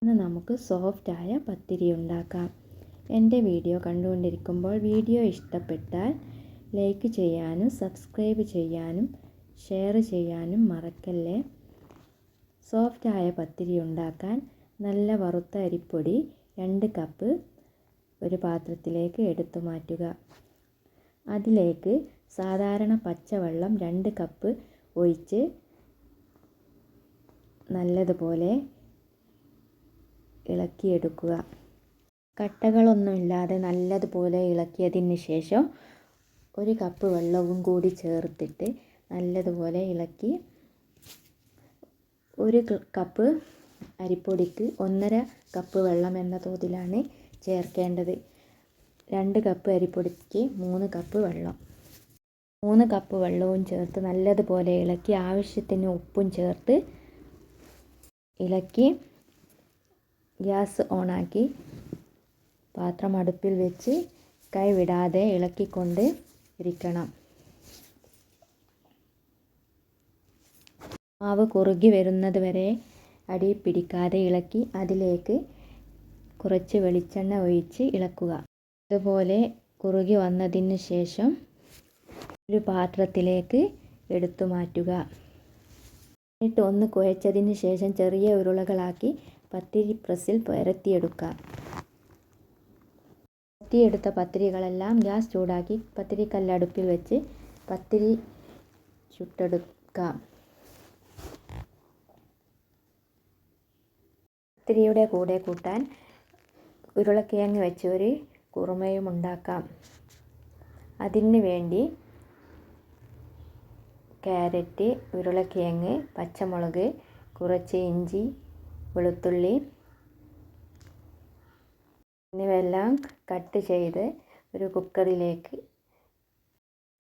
ഇന്ന് നമുക്ക് സോഫ്റ്റായ പത്തിരി ഉണ്ടാക്കാം. എൻ്റെ വീഡിയോ കണ്ടുകൊണ്ടിരിക്കുമ്പോൾ വീഡിയോ ഇഷ്ടപ്പെട്ടാൽ ലൈക്ക് ചെയ്യാനും സബ്സ്ക്രൈബ് ചെയ്യാനും ഷെയർ ചെയ്യാനും മറക്കല്ലേ. സോഫ്റ്റായ പത്തിരി ഉണ്ടാക്കാൻ നല്ല വറുത്ത അരിപ്പൊടി 2 കപ്പ് ഒരു പാത്രത്തിലേക്ക് എടുത്തു മാറ്റുക. അതിലേക്ക് സാധാരണ പച്ചവെള്ളം 2 കപ്പ് ഒഴിച്ച് നല്ലതുപോലെ ഇളക്കിയെടുക്കുക. കട്ടകളൊന്നുമില്ലാതെ നല്ലതുപോലെ ഇളക്കിയതിന് ശേഷം 1 കപ്പ് വെള്ളവും കൂടി ചേർത്തിട്ട് നല്ലതുപോലെ ഇളക്കി. 1 കപ്പ് അരിപ്പൊടിക്ക് 1.5 കപ്പ് വെള്ളം എന്ന തോതിലാണ് ചേർക്കേണ്ടത്. 2 കപ്പ് അരിപ്പൊടിക്ക് 3 കപ്പ് വെള്ളം. 3 കപ്പ് വെള്ളവും ചേർത്ത് നല്ലതുപോലെ ഇളക്കി ആവശ്യത്തിന് ഉപ്പും ചേർത്ത് ഇളക്കി ഗ്യാസ് ഓണാക്കി പാത്രം അടുപ്പിൽ വെച്ച് കൈവിടാതെ ഇളക്കിക്കൊണ്ട് ഇരിക്കണം. മാവ് കുറുകി വരുന്നത് വരെ അടി പിടിക്കാതെ ഇളക്കി അതിലേക്ക് കുറച്ച് വെളിച്ചെണ്ണ ഒഴിച്ച് ഇളക്കുക. ഇതുപോലെ കുറുകി വന്നതിന് ശേഷം ഒരു പാത്രത്തിലേക്ക് എടുത്തു മാറ്റുക. എന്നിട്ട് ഒന്ന് കുഴച്ചതിന് ശേഷം ചെറിയ ഉരുളകളാക്കി പത്തിരി പ്രസ്സിൽ പരത്തിയെടുക്കുക. പരത്തിയെടുത്ത പത്തിരികളെല്ലാം ഗ്യാസ് ചൂടാക്കി പത്തിരിക്കല്ല് അടുപ്പിൽ വെച്ച് പത്തിരി ചുട്ടെടുക്കാം. പത്തിരിയുടെ കൂടെ കൂട്ടാൻ ഉരുളക്കിഴങ്ങ് വെച്ച് ഒരു കുറുമയും ഉണ്ടാക്കാം. അതിന് വേണ്ടി ക്യാരറ്റ്, ഉരുളക്കിഴങ്ങ്, പച്ചമുളക്, കുറച്ച് ഇഞ്ചി, വെളുത്തുള്ളി എന്നിവയെല്ലാം കട്ട് ചെയ്ത് ഒരു കുക്കറിലേക്ക്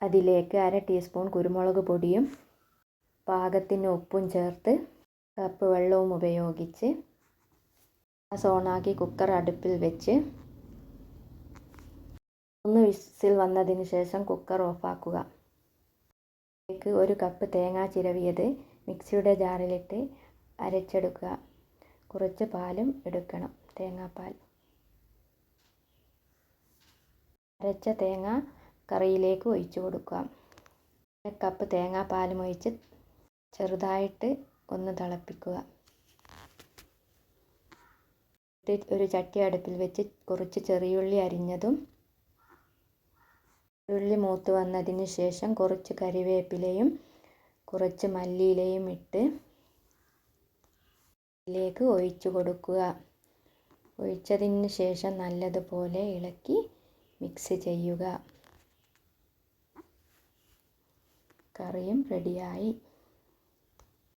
അതിലേക്ക് 1/2 ടീസ്പൂൺ കുരുമുളക് പൊടിയും പാകത്തിന് ഉപ്പും ചേർത്ത് കപ്പ് വെള്ളവും ഉപയോഗിച്ച് ഗ്യാസ് ഓണാക്കി കുക്കർ അടുപ്പിൽ വെച്ച് 3 വിസിൽ വന്നതിന് ശേഷം കുക്കർ ഓഫാക്കുക. അതിലേക്ക് 1 കപ്പ് തേങ്ങ ചിരവിയത് മിക്സിയുടെ ജാറിലിട്ട് അരച്ചെടുക്കുക. കുറച്ച് പാലും എടുക്കണം, തേങ്ങാപ്പാൽ. അരച്ച തേങ്ങ കറിയിലേക്ക് ഒഴിച്ചു കൊടുക്കുക. 1 കപ്പ് തേങ്ങാപ്പാലും ഒഴിച്ച് ചെറുതായിട്ട് ഒന്ന് തിളപ്പിക്കുക. ഒരു ചട്ടി അടുപ്പിൽ വെച്ച് കുറച്ച് ചെറിയുള്ളി അരിഞ്ഞതും ഉള്ളി മൂത്ത് വന്നതിന് ശേഷം കുറച്ച് കറിവേപ്പിലയും കുറച്ച് മല്ലിയിലയും ഇട്ട് ഇതിലേക്ക് ഒഴിച്ചു കൊടുക്കുക. ഒഴിച്ചതിന് ശേഷം നല്ലതുപോലെ ഇളക്കി മിക്സ് ചെയ്യുക. കറിയും റെഡിയായി.